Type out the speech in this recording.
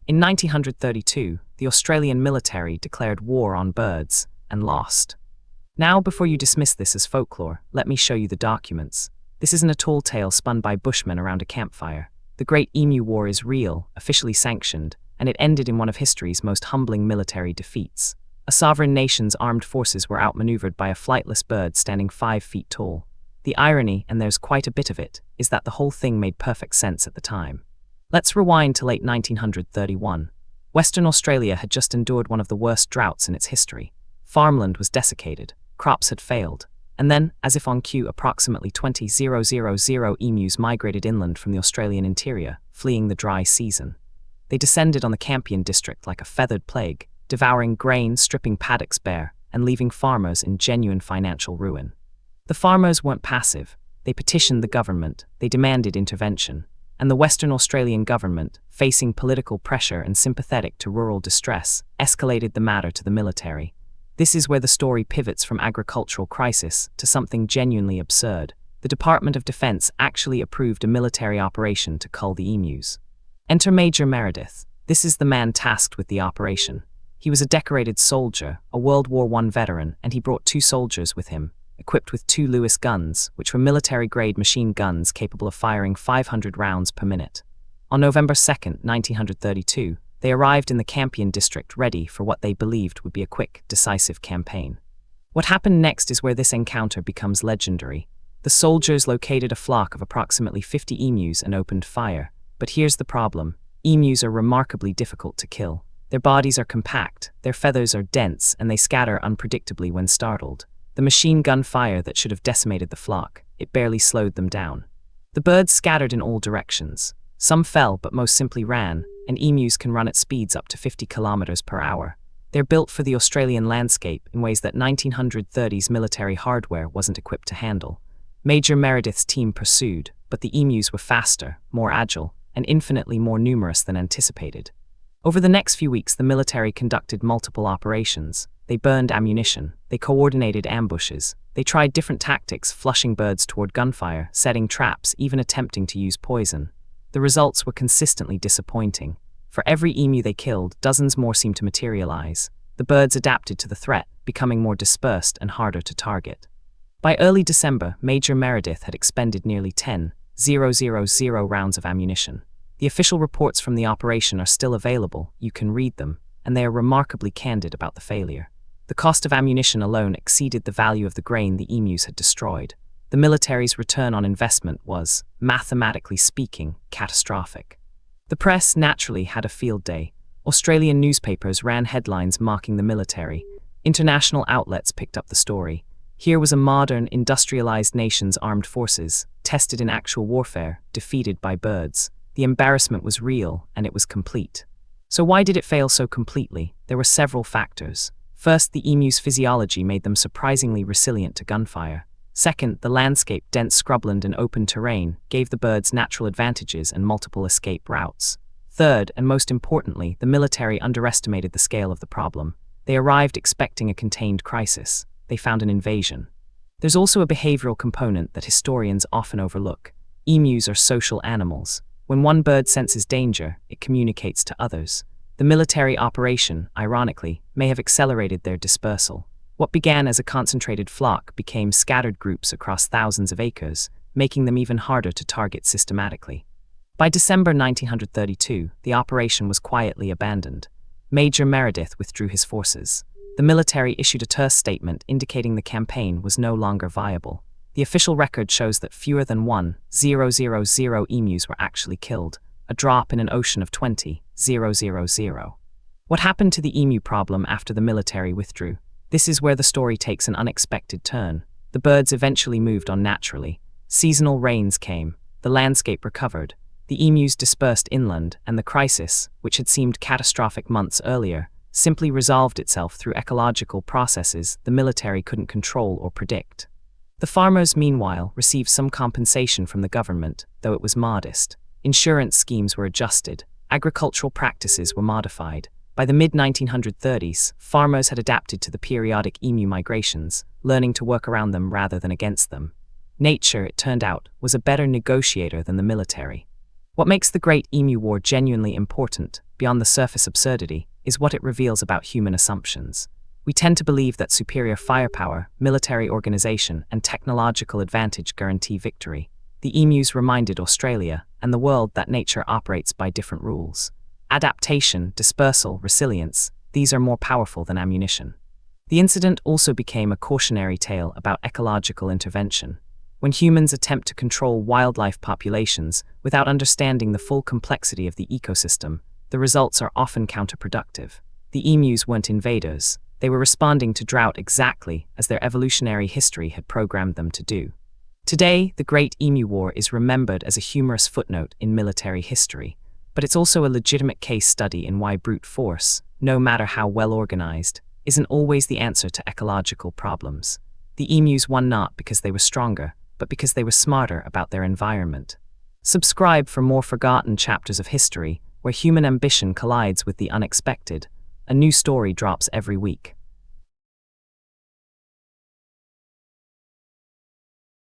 In 1932, the Australian military declared war on birds and lost. Now, before you dismiss this as folklore, let me show you the documents. This isn't a tall tale spun by bushmen around a campfire. The Great Emu War is real, officially sanctioned, and it ended in one of history's most humbling military defeats. A sovereign nation's armed forces were outmaneuvered by a flightless bird standing 5 feet tall. The irony, and there's quite a bit of it, is that the whole thing made perfect sense at the time. Let's rewind to late 1931. Western Australia had just endured one of the worst droughts in its history. Farmland was desiccated, crops had failed, and then, as if on cue, approximately 20,000 emus migrated inland from the Australian interior, fleeing the dry season. They descended on the Campion district like a feathered plague, devouring grain, stripping paddocks bare, and leaving farmers in genuine financial ruin. The farmers weren't passive. They petitioned the government, they demanded intervention, and the Western Australian government, facing political pressure and sympathetic to rural distress, escalated the matter to the military. This is where the story pivots from agricultural crisis to something genuinely absurd. The Department of Defense actually approved a military operation to cull the emus. Enter Major Meredith. This is the man tasked with the operation. He was a decorated soldier, a World War I veteran, and he brought 2 soldiers with him, equipped with 2 Lewis guns, which were military-grade machine guns capable of firing 500 rounds per minute. On November 2, 1932, they arrived in the Campion district ready for what they believed would be a quick, decisive campaign. What happened next is where this encounter becomes legendary. The soldiers located a flock of approximately 50 emus and opened fire. But here's the problem. Emus are remarkably difficult to kill. Their bodies are compact, their feathers are dense, and they scatter unpredictably when startled. The machine gun fire that should have decimated the flock, it barely slowed them down. The birds scattered in all directions. Some fell, but most simply ran, and emus can run at speeds up to 50 kilometers per hour. They're built for the Australian landscape in ways that 1930s military hardware wasn't equipped to handle. Major Meredith's team pursued, but the emus were faster, more agile, and infinitely more numerous than anticipated. Over the next few weeks, the military conducted multiple operations. They burned ammunition, they coordinated ambushes, they tried different tactics, flushing birds toward gunfire, setting traps, even attempting to use poison. The results were consistently disappointing. For every emu they killed, dozens more seemed to materialize. The birds adapted to the threat, becoming more dispersed and harder to target. By early December, Major Meredith had expended nearly 10,000 rounds of ammunition. The official reports from the operation are still available, you can read them, and they are remarkably candid about the failure. The cost of ammunition alone exceeded the value of the grain the emus had destroyed. The military's return on investment was, mathematically speaking, catastrophic. The press naturally had a field day. Australian newspapers ran headlines mocking the military. International outlets picked up the story. Here was a modern, industrialized nation's armed forces, tested in actual warfare, defeated by birds. The embarrassment was real, and it was complete. So why did it fail so completely? There were several factors. First, the emu's physiology made them surprisingly resilient to gunfire. Second, the landscape, dense scrubland and open terrain, gave the birds natural advantages and multiple escape routes. Third, and most importantly, the military underestimated the scale of the problem. They arrived expecting a contained crisis. They found an invasion. There's also a behavioral component that historians often overlook. Emus are social animals. When one bird senses danger, it communicates to others. The military operation, ironically, may have accelerated their dispersal. What began as a concentrated flock became scattered groups across thousands of acres, making them even harder to target systematically. By December 1932, the operation was quietly abandoned. Major Meredith withdrew his forces. The military issued a terse statement indicating the campaign was no longer viable. The official record shows that fewer than 1,000 emus were actually killed, a drop in an ocean of 20,000. What happened to the emu problem after the military withdrew? This is where the story takes an unexpected turn. The birds eventually moved on naturally. Seasonal rains came. The landscape recovered. The emus dispersed inland, and the crisis, which had seemed catastrophic months earlier, simply resolved itself through ecological processes the military couldn't control or predict. The farmers, meanwhile, received some compensation from the government, though it was modest. Insurance schemes were adjusted. Agricultural practices were modified. By the mid-1930s, farmers had adapted to the periodic emu migrations, learning to work around them rather than against them. Nature, it turned out, was a better negotiator than the military. What makes the Great Emu War genuinely important, beyond the surface absurdity, is what it reveals about human assumptions. We tend to believe that superior firepower, military organization, and technological advantage guarantee victory. The emus reminded Australia and the world that nature operates by different rules. Adaptation, dispersal, resilience, these are more powerful than ammunition. The incident also became a cautionary tale about ecological intervention. When humans attempt to control wildlife populations without understanding the full complexity of the ecosystem, the results are often counterproductive. The emus weren't invaders. They were responding to drought exactly as their evolutionary history had programmed them to do. Today, the Great Emu War is remembered as a humorous footnote in military history, but it's also a legitimate case study in why brute force, no matter how well organized, isn't always the answer to ecological problems. The emus won not because they were stronger, but because they were smarter about their environment. Subscribe for more forgotten chapters of history where human ambition collides with the unexpected. A new story drops every week.